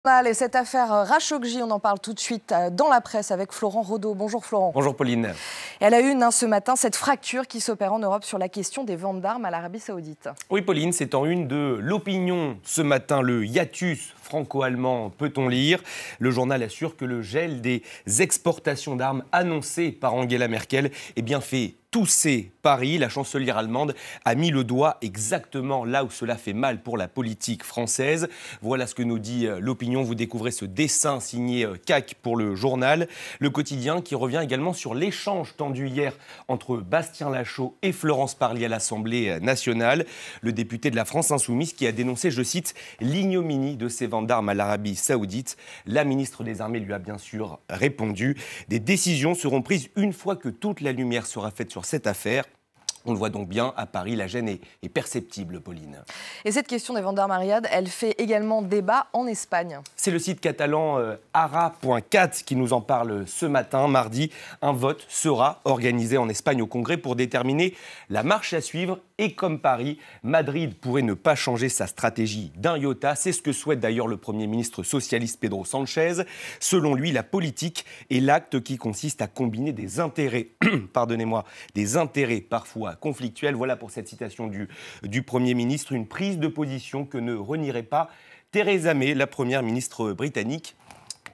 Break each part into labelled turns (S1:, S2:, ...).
S1: Allez, cette affaire Khashoggi, on en parle tout de suite dans la presse avec Florent Rodeau. Bonjour Florent.
S2: Bonjour Pauline.
S1: Et à la une ce matin, cette fracture qui s'opère en Europe sur la question des ventes d'armes à l'Arabie Saoudite.
S2: Oui Pauline, c'est en une de l'Opinion ce matin, le hiatus franco-allemand, peut-on lire. Le journal assure que le gel des exportations d'armes annoncé par Angela Merkel fait tousser Paris. La chancelière allemande a mis le doigt exactement là où cela fait mal pour la politique française. Voilà ce que nous dit l'Opinion. Vous découvrez ce dessin signé CAC pour le journal. Le quotidien qui revient également sur l'échange tendu hier entre Bastien Lachaud et Florence Parly à l'Assemblée nationale. Le député de la France Insoumise qui a dénoncé, je cite, l'ignominie de ces ventes d'armes à l'Arabie Saoudite. La ministre des Armées lui a bien sûr répondu. Des décisions seront prises une fois que toute la lumière sera faite sur cette affaire. On le voit donc bien, à Paris, la gêne est perceptible, Pauline.
S1: Et cette question des ventes d'armes à Riyad, elle fait également débat en Espagne.
S2: C'est le site catalan ara.cat qui nous en parle ce matin. Mardi, un vote sera organisé en Espagne au Congrès pour déterminer la marche à suivre. Et comme Paris, Madrid pourrait ne pas changer sa stratégie d'un iota. C'est ce que souhaite d'ailleurs le Premier ministre socialiste Pedro Sánchez. Selon lui, la politique est l'acte qui consiste à combiner des intérêts, des intérêts parfois conflictuels. Voilà pour cette citation du Premier ministre, une prise de position que ne renierait pas Theresa May, la Première ministre britannique,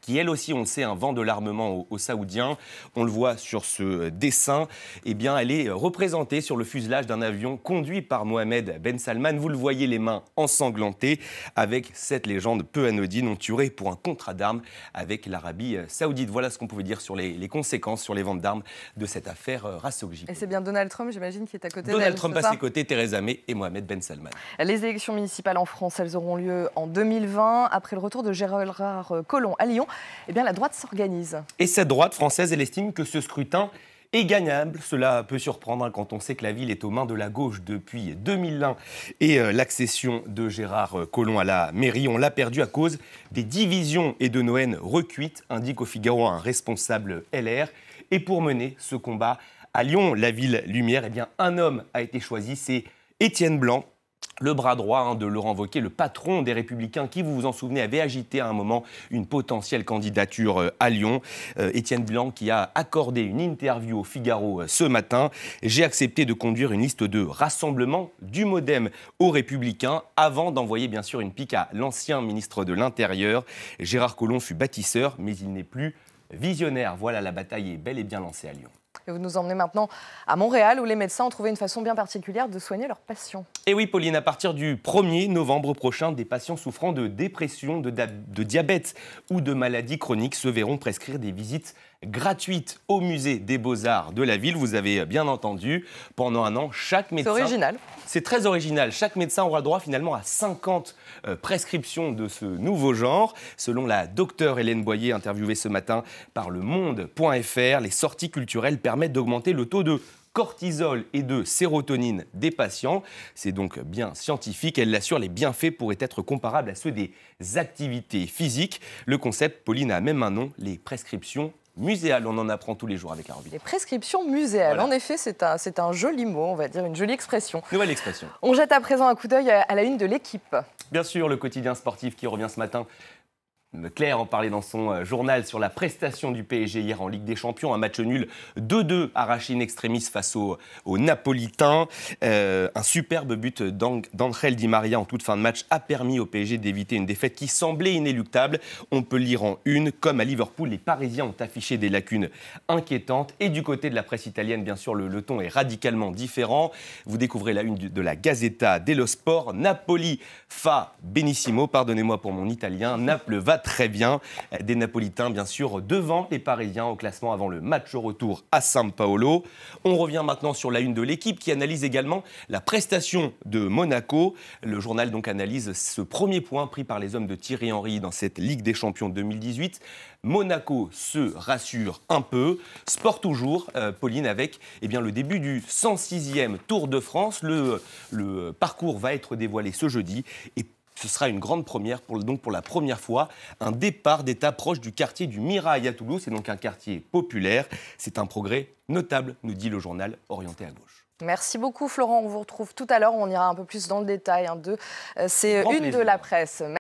S2: qui elle aussi, on le sait, vend de l'armement aux Saoudiens. On le voit sur ce dessin. Elle est représentée sur le fuselage d'un avion conduit par Mohamed Ben Salman. Vous le voyez, les mains ensanglantées, avec cette légende peu anodine. On tuerait pour un contrat d'armes avec l'Arabie Saoudite. Voilà ce qu'on pouvait dire sur les conséquences sur les ventes d'armes de cette affaire Khashoggi.
S1: Et c'est bien Donald Trump, j'imagine, qui est à côté d'elle.
S2: Donald Trump à ses côtés, Theresa May et Mohamed Ben Salman.
S1: Les élections municipales en France, elles auront lieu en 2020. Après le retour de Gérard Collomb à Lyon, la droite s'organise. Et
S2: cette droite française, elle estime que ce scrutin est gagnable. Cela peut surprendre quand on sait que la ville est aux mains de la gauche depuis 2001 et l'accession de Gérard Collomb à la mairie. On l'a perdu à cause des divisions et de nos haines recuites, indique au Figaro un responsable LR. Et pour mener ce combat à Lyon, la ville lumière, un homme a été choisi, c'est Étienne Blanc. Le bras droit de Laurent Wauquiez, le patron des Républicains, qui, vous vous en souvenez, avait agité à un moment une potentielle candidature à Lyon. Étienne Blanc qui a accordé une interview au Figaro ce matin. J'ai accepté de conduire une liste de rassemblement du Modem aux Républicains avant d'envoyer bien sûr une pique à l'ancien ministre de l'Intérieur. Gérard Collomb fut bâtisseur, mais il n'est plus visionnaire. Voilà, la bataille est bel et bien lancée à Lyon.
S1: Et vous nous emmenez maintenant à Montréal, où les médecins ont trouvé une façon bien particulière de soigner leurs patients.
S2: Et oui, Pauline, à partir du 1er novembre prochain, des patients souffrant de dépression, de diabète ou de maladies chroniques se verront prescrire des visites gratuites au musée des Beaux-Arts de la ville. Vous avez bien entendu, pendant un an, chaque médecin...
S1: C'est original.
S2: C'est très original. Chaque médecin aura le droit finalement à 50 prescriptions de ce nouveau genre. Selon la docteure Hélène Boyer, interviewée ce matin par Le Monde.fr, les sorties culturelles permettent d'augmenter le taux de cortisol et de sérotonine des patients. C'est donc bien scientifique. Elle l'assure, les bienfaits pourraient être comparables à ceux des activités physiques. Le concept, Pauline, a même un nom, les prescriptions muséales. On en apprend tous les jours avec la revue.
S1: Les prescriptions muséales, voilà. En effet, c'est un joli mot, on va dire, une jolie expression.
S2: Nouvelle expression.
S1: On jette à présent un coup d'œil à la une de l'Équipe.
S2: Bien sûr, le quotidien sportif qui revient ce matin. Claire en parlait dans son journal sur la prestation du PSG hier en Ligue des Champions. Un match nul 2-2 arraché in extremis face aux Napolitains. Un superbe but d'Angel Di Maria en toute fin de match a permis au PSG d'éviter une défaite qui semblait inéluctable. On peut lire en une. Comme à Liverpool, les Parisiens ont affiché des lacunes inquiétantes. Et du côté de la presse italienne, bien sûr, le ton est radicalement différent. Vous découvrez la une de la Gazzetta dello Sport. Napoli fa benissimo, pardonnez-moi pour mon italien. Naples va très bien. Des Napolitains, bien sûr, devant les Parisiens au classement avant le match retour à São Paulo. On revient maintenant sur la une de l'Équipe qui analyse également la prestation de Monaco. Le journal donc analyse ce premier point pris par les hommes de Thierry Henry dans cette Ligue des Champions 2018. Monaco se rassure un peu. Sport toujours, Pauline, avec le début du 106e Tour de France. Le parcours va être dévoilé ce jeudi et ce sera une grande première, pour la première fois, un départ d'étape proche du quartier du Mirail à Toulouse. C'est donc un quartier populaire. C'est un progrès notable, nous dit le journal orienté à gauche.
S1: Merci beaucoup Florent, on vous retrouve tout à l'heure, on ira un peu plus dans le détail de ces unes de la presse.